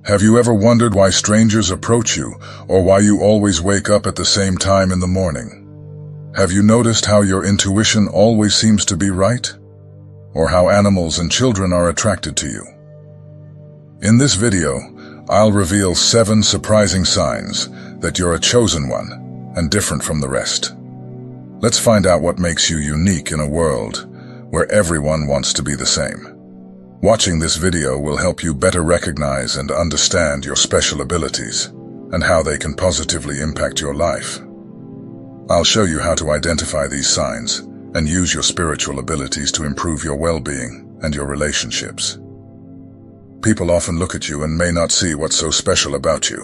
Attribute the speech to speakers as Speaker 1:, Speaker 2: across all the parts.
Speaker 1: Have you ever wondered why strangers approach you, or why you always wake up at the same time in the morning? Have you noticed how your intuition always seems to be right? Or how animals and children are attracted to you? In this video, I'll reveal 7 surprising signs that you're a chosen one and different from the rest. Let's find out what makes you unique in a world where everyone wants to be the same. Watching this video will help you better recognize and understand your special abilities and how they can positively impact your life. I'll show you how to identify these signs and use your spiritual abilities to improve your well-being and your relationships. People often look at you and may not see what's so special about you.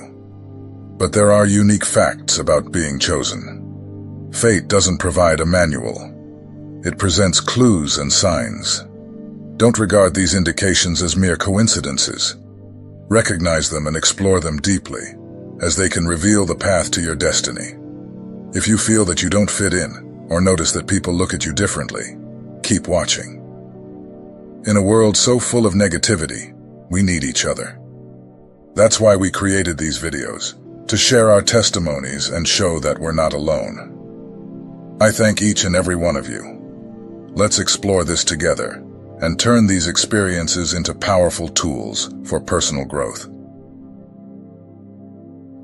Speaker 1: But there are unique facts about being chosen. Fate doesn't provide a manual. It presents clues and signs. Don't regard these indications as mere coincidences. Recognize them and explore them deeply, as they can reveal the path to your destiny. If you feel that you don't fit in, or notice that people look at you differently, keep watching. In a world so full of negativity, we need each other. That's why we created these videos, to share our testimonies and show that we're not alone. I thank each and every one of you. Let's explore this together and turn these experiences into powerful tools for personal growth.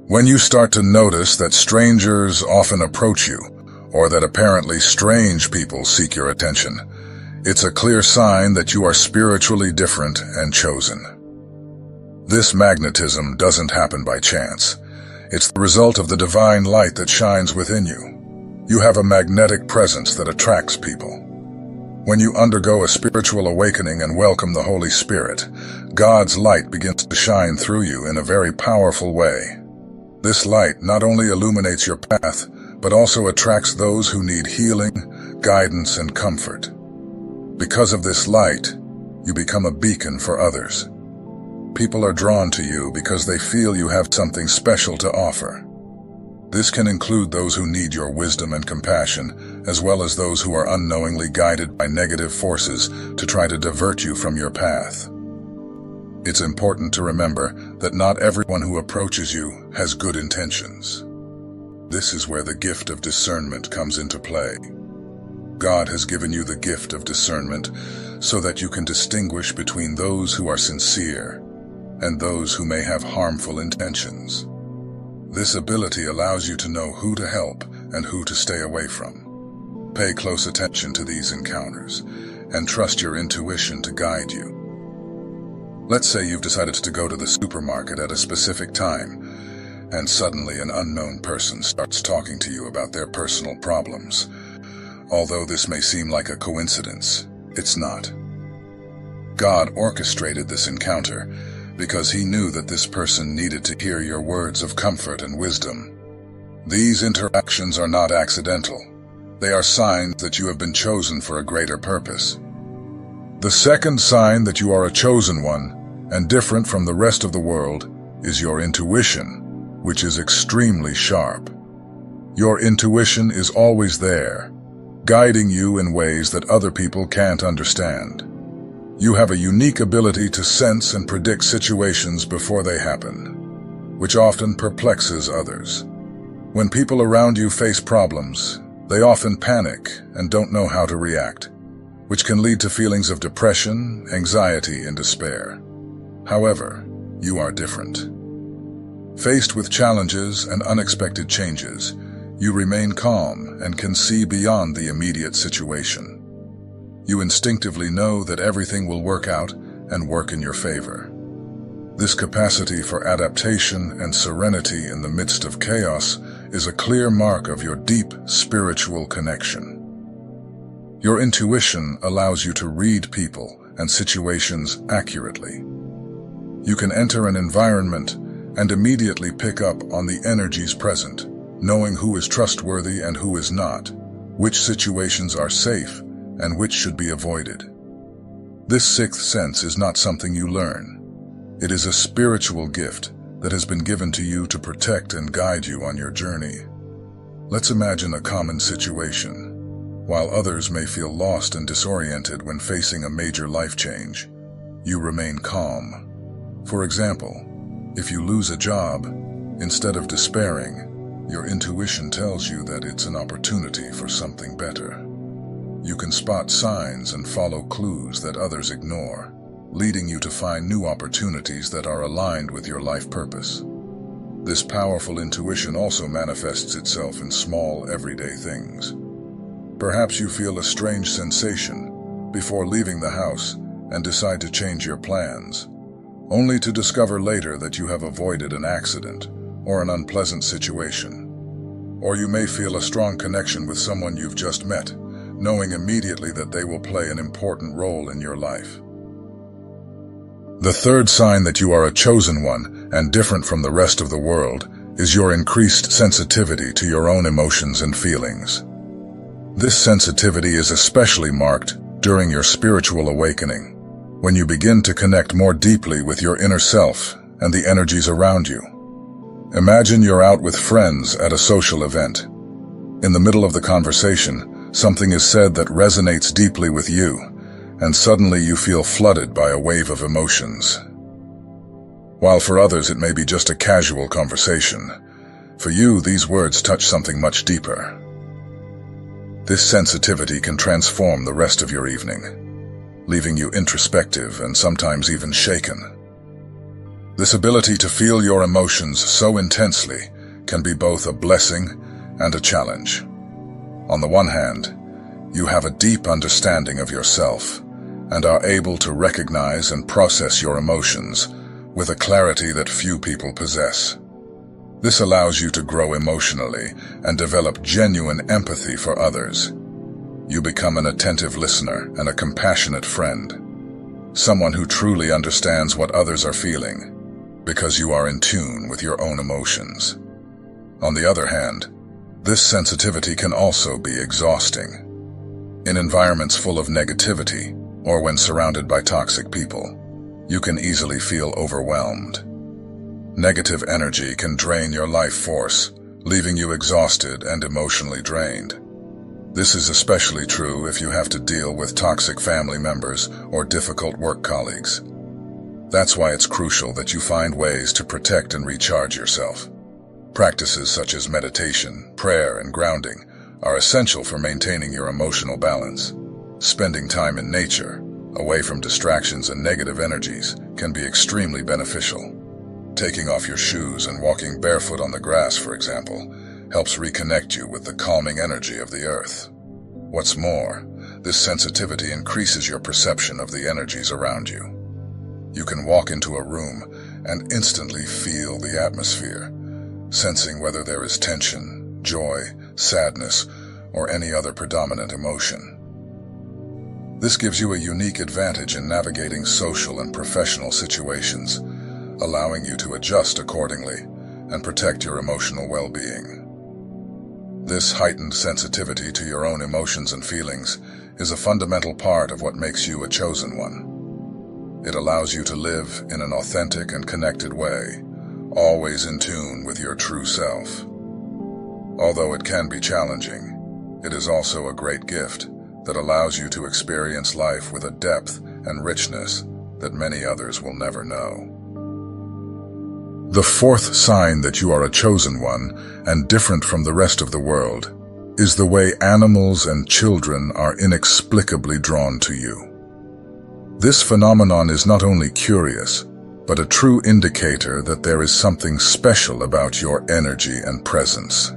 Speaker 1: When you start to notice that strangers often approach you, or that apparently strange people seek your attention, it's a clear sign that you are spiritually different and chosen. This magnetism doesn't happen by chance. It's the result of the divine light that shines within you. You have a magnetic presence that attracts people. When you undergo a spiritual awakening and welcome the Holy Spirit, God's light begins to shine through you in a very powerful way. This light not only illuminates your path, but also attracts those who need healing, guidance, and comfort. Because of this light, you become a beacon for others. People are drawn to you because they feel you have something special to offer. This can include those who need your wisdom and compassion, as well as those who are unknowingly guided by negative forces to try to divert you from your path. It's important to remember that not everyone who approaches you has good intentions. This is where the gift of discernment comes into play. God has given you the gift of discernment so that you can distinguish between those who are sincere and those who may have harmful intentions. This ability allows you to know who to help and who to stay away from. Pay close attention to these encounters and trust your intuition to guide you. Let's say you've decided to go to the supermarket at a specific time, and suddenly an unknown person starts talking to you about their personal problems. Although this may seem like a coincidence, it's not. God orchestrated this encounter because He knew that this person needed to hear your words of comfort and wisdom. These interactions are not accidental. They are signs that you have been chosen for a greater purpose. The second sign that you are a chosen one and different from the rest of the world is your intuition, which is extremely sharp. Your intuition is always there, guiding you in ways that other people can't understand. You have a unique ability to sense and predict situations before they happen, which often perplexes others. When people around you face problems, they often panic and don't know how to react, which can lead to feelings of depression, anxiety, and despair. However, you are different. Faced with challenges and unexpected changes, you remain calm and can see beyond the immediate situation. You instinctively know that everything will work out and work in your favor. This capacity for adaptation and serenity in the midst of chaos is a clear mark of your deep spiritual connection. Your intuition allows you to read people and situations accurately. You can enter an environment and immediately pick up on the energies present, knowing who is trustworthy and who is not, which situations are safe, and which should be avoided. This sixth sense is not something you learn. It is a spiritual gift that has been given to you to protect and guide you on your journey. Let's imagine a common situation. While others may feel lost and disoriented when facing a major life change, you remain calm. For example, If you lose a job, instead of despairing, your intuition tells you that it's an opportunity for something better. You can spot signs and follow clues that others ignore, leading you to find new opportunities that are aligned with your life purpose. This powerful intuition also manifests itself in small, everyday things. Perhaps you feel a strange sensation before leaving the house and decide to change your plans, only to discover later that you have avoided an accident or an unpleasant situation. Or you may feel a strong connection with someone you've just met, knowing immediately that they will play an important role in your life. The third sign that you are a chosen one and different from the rest of the world is your increased sensitivity to your own emotions and feelings. This sensitivity is especially marked during your spiritual awakening, when you begin to connect more deeply with your inner self and the energies around you. Imagine you're out with friends at a social event. In the middle of the conversation, something is said that resonates deeply with you, and suddenly you feel flooded by a wave of emotions. While for others it may be just a casual conversation, for you these words touch something much deeper. This sensitivity can transform the rest of your evening, leaving you introspective and sometimes even shaken. This ability to feel your emotions so intensely can be both a blessing and a challenge. On the one hand, you have a deep understanding of yourself and are able to recognize and process your emotions with a clarity that few people possess. This allows you to grow emotionally and develop genuine empathy for others. You become an attentive listener and a compassionate friend, someone who truly understands what others are feeling, because you are in tune with your own emotions. On the other hand, this sensitivity can also be exhausting. In environments full of negativity, or when surrounded by toxic people, you can easily feel overwhelmed. Negative energy can drain your life force, leaving you exhausted and emotionally drained. This is especially true if you have to deal with toxic family members or difficult work colleagues. That's why it's crucial that you find ways to protect and recharge yourself. Practices such as meditation, prayer, and grounding are essential for maintaining your emotional balance. Spending time in nature, away from distractions and negative energies, can be extremely beneficial. Taking off your shoes and walking barefoot on the grass, for example, helps reconnect you with the calming energy of the earth. What's more, this sensitivity increases your perception of the energies around you. You can walk into a room and instantly feel the atmosphere, sensing whether there is tension, joy, sadness, or any other predominant emotion. This gives you a unique advantage in navigating social and professional situations, allowing you to adjust accordingly and protect your emotional well-being. This heightened sensitivity to your own emotions and feelings is a fundamental part of what makes you a chosen one. It allows you to live in an authentic and connected way, always in tune with your true self. Although it can be challenging, it is also a great gift that allows you to experience life with a depth and richness that many others will never know. The fourth sign that you are a chosen one and different from the rest of the world is the way animals and children are inexplicably drawn to you. This phenomenon is not only curious, but a true indicator that there is something special about your energy and presence.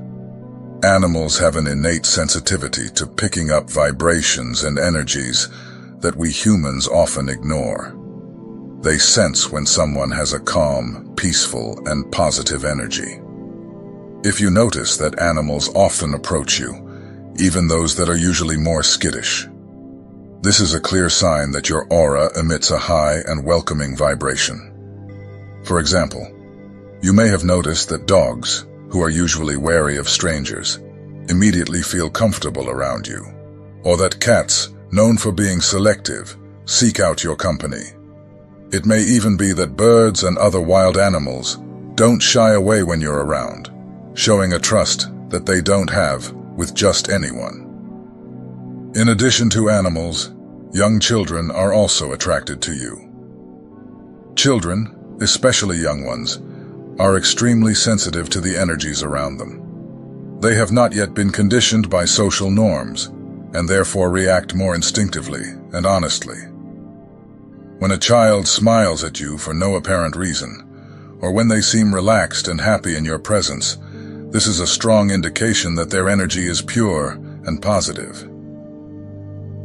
Speaker 1: Animals have an innate sensitivity to picking up vibrations and energies that we humans often ignore. They sense when someone has a calm, peaceful, and positive energy. If you notice that animals often approach you, even those that are usually more skittish, this is a clear sign that your aura emits a high and welcoming vibration. For example, you may have noticed that dogs, who are usually wary of strangers, immediately feel comfortable around you, or that cats, known for being selective, seek out your company. It may even be that birds and other wild animals don't shy away when you're around, showing a trust that they don't have with just anyone. In addition to animals, young children are also attracted to you. Children, especially young ones, are extremely sensitive to the energies around them. They have not yet been conditioned by social norms, and therefore react more instinctively and honestly. When a child smiles at you for no apparent reason, or when they seem relaxed and happy in your presence, this is a strong indication that their energy is pure and positive.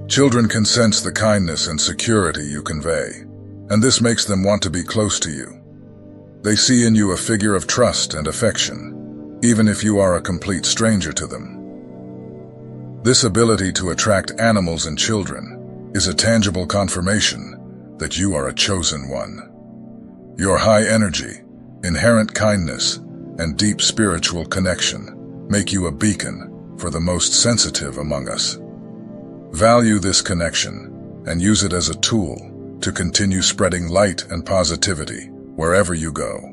Speaker 1: Children can sense the kindness and security you convey, and this makes them want to be close to you. They see in you a figure of trust and affection, even if you are a complete stranger to them. This ability to attract animals and children is a tangible confirmation that you are a chosen one. Your high energy, inherent kindness, and deep spiritual connection make you a beacon for the most sensitive among us. Value this connection and use it as a tool to continue spreading light and positivity wherever you go.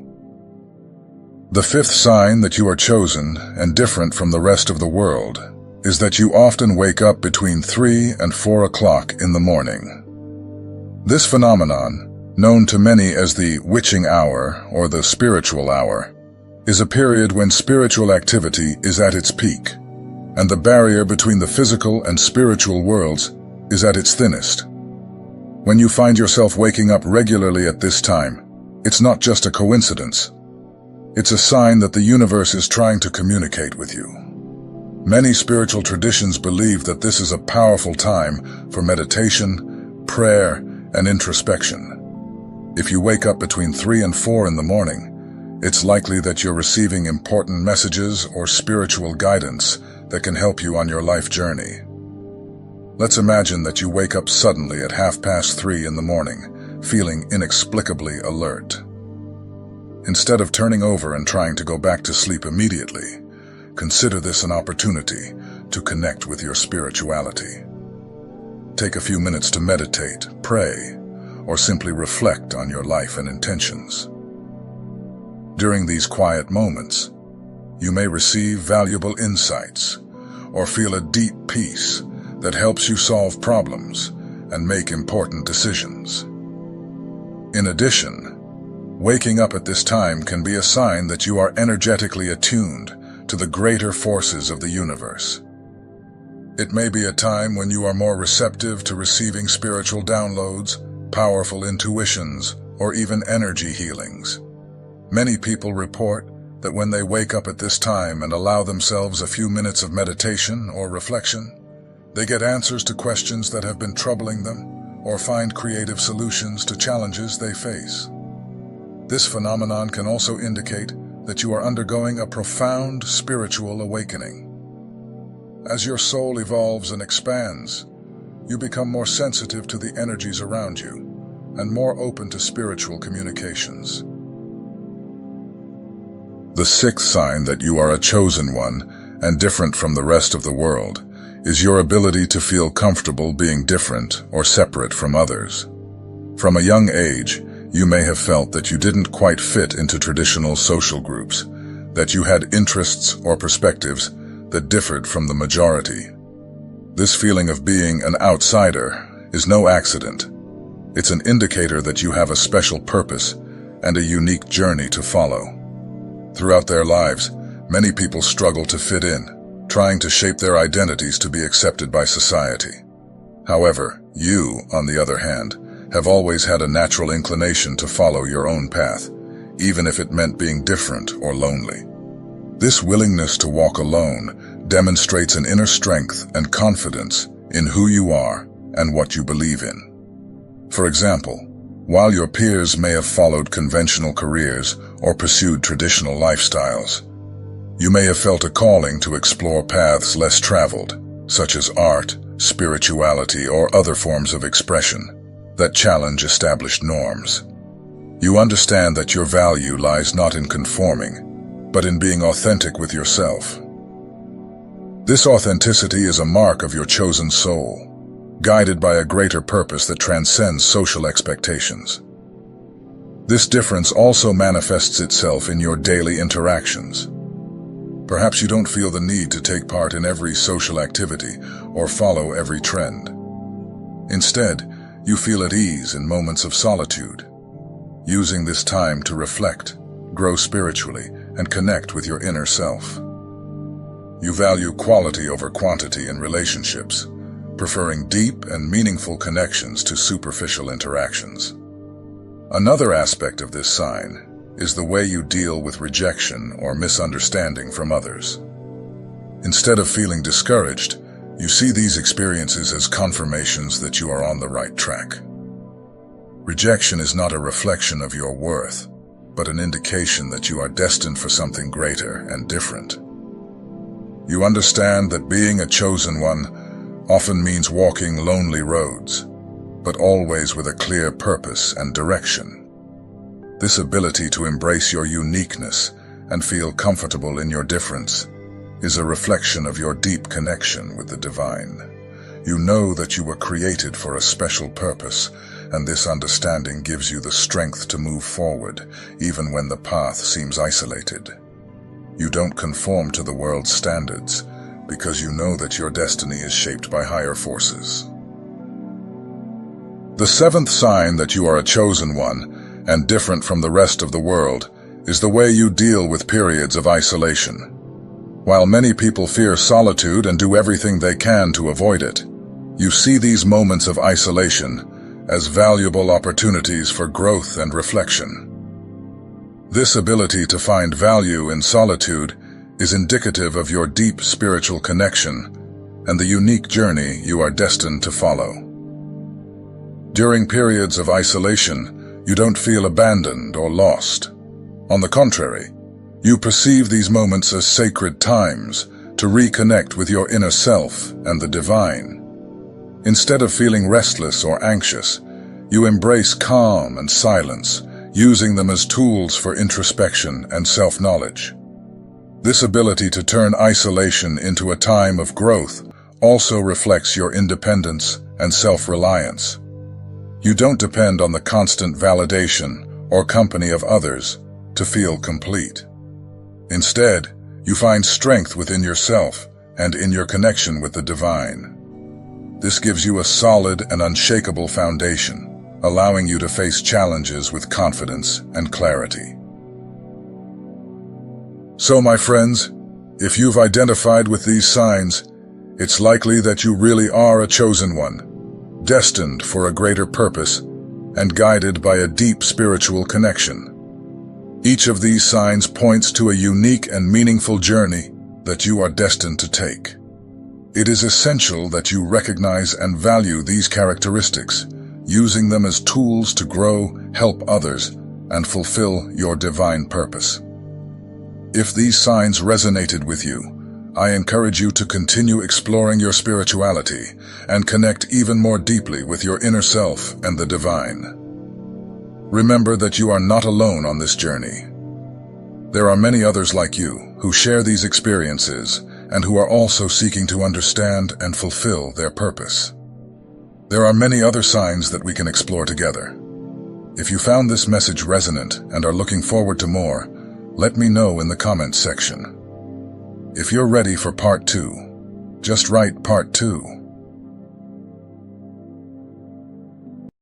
Speaker 1: The fifth sign that you are chosen and different from the rest of the world is that you often wake up between 3 and 4 o'clock in the morning. This phenomenon, known to many as the witching hour or the spiritual hour, is a period when spiritual activity is at its peak, and the barrier between the physical and spiritual worlds is at its thinnest. When you find yourself waking up regularly at this time, it's not just a coincidence. It's a sign that the universe is trying to communicate with you. Many spiritual traditions believe that this is a powerful time for meditation, prayer, and introspection. If you wake up between 3 and 4 in the morning, it's likely that you're receiving important messages or spiritual guidance that can help you on your life journey. Let's imagine that you wake up suddenly at 3:30 in the morning, feeling inexplicably alert. Instead of turning over and trying to go back to sleep immediately, consider this an opportunity to connect with your spirituality. Take a few minutes to meditate, pray, or simply reflect on your life and intentions. During these quiet moments, you may receive valuable insights or feel a deep peace that helps you solve problems and make important decisions. In addition, waking up at this time can be a sign that you are energetically attuned to the greater forces of the universe. It may be a time when you are more receptive to receiving spiritual downloads, powerful intuitions, or even energy healings. Many people report that when they wake up at this time and allow themselves a few minutes of meditation or reflection, they get answers to questions that have been troubling them or find creative solutions to challenges they face. This phenomenon can also indicate that you are undergoing a profound spiritual awakening. As your soul evolves and expands, you become more sensitive to the energies around you and more open to spiritual communications. The sixth sign that you are a chosen one and different from the rest of the world is your ability to feel comfortable being different or separate from others. From a young age, you may have felt that you didn't quite fit into traditional social groups, that you had interests or perspectives that differed from the majority. This feeling of being an outsider is no accident. It's an indicator that you have a special purpose and a unique journey to follow. Throughout their lives, many people struggle to fit in, trying to shape their identities to be accepted by society. However, you, on the other hand, have always had a natural inclination to follow your own path, even if it meant being different or lonely. This willingness to walk alone demonstrates an inner strength and confidence in who you are and what you believe in. For example, while your peers may have followed conventional careers or pursued traditional lifestyles, you may have felt a calling to explore paths less traveled, such as art, spirituality, or other forms of expression that challenge established norms. You understand that your value lies not in conforming, but in being authentic with yourself. This authenticity is a mark of your chosen soul, guided by a greater purpose that transcends social expectations. This difference also manifests itself in your daily interactions. Perhaps you don't feel the need to take part in every social activity or follow every trend. Instead, you feel at ease in moments of solitude, using this time to reflect, grow spiritually, and connect with your inner self. You value quality over quantity in relationships, preferring deep and meaningful connections to superficial interactions. Another aspect of this sign is the way you deal with rejection or misunderstanding from others. Instead of feeling discouraged, you see these experiences as confirmations that you are on the right track. Rejection is not a reflection of your worth, but an indication that you are destined for something greater and different. You understand that being a chosen one often means walking lonely roads, but always with a clear purpose and direction. This ability to embrace your uniqueness and feel comfortable in your difference is a reflection of your deep connection with the divine. You know that you were created for a special purpose, and this understanding gives you the strength to move forward, even when the path seems isolated. You don't conform to the world's standards, because you know that your destiny is shaped by higher forces. The seventh sign that you are a chosen one, and different from the rest of the world, is the way you deal with periods of isolation. While many people fear solitude and do everything they can to avoid it, you see these moments of isolation as valuable opportunities for growth and reflection. This ability to find value in solitude is indicative of your deep spiritual connection and the unique journey you are destined to follow. During periods of isolation, you don't feel abandoned or lost. On the contrary, you perceive these moments as sacred times to reconnect with your inner self and the divine. Instead of feeling restless or anxious, you embrace calm and silence, using them as tools for introspection and self-knowledge. This ability to turn isolation into a time of growth also reflects your independence and self-reliance. You don't depend on the constant validation or company of others to feel complete. Instead, you find strength within yourself and in your connection with the divine. This gives you a solid and unshakable foundation, allowing you to face challenges with confidence and clarity. So, my friends, if you've identified with these signs, it's likely that you really are a chosen one, destined for a greater purpose and guided by a deep spiritual connection. Each of these signs points to a unique and meaningful journey that you are destined to take. It is essential that you recognize and value these characteristics, using them as tools to grow, help others, and fulfill your divine purpose. If these signs resonated with you, I encourage you to continue exploring your spirituality and connect even more deeply with your inner self and the divine. Remember that you are not alone on this journey. There are many others like you who share these experiences and who are also seeking to understand and fulfill their purpose. There are many other signs that we can explore together. If you found this message resonant and are looking forward to more, let me know in the comments section. If you're ready for part 2, just write part 2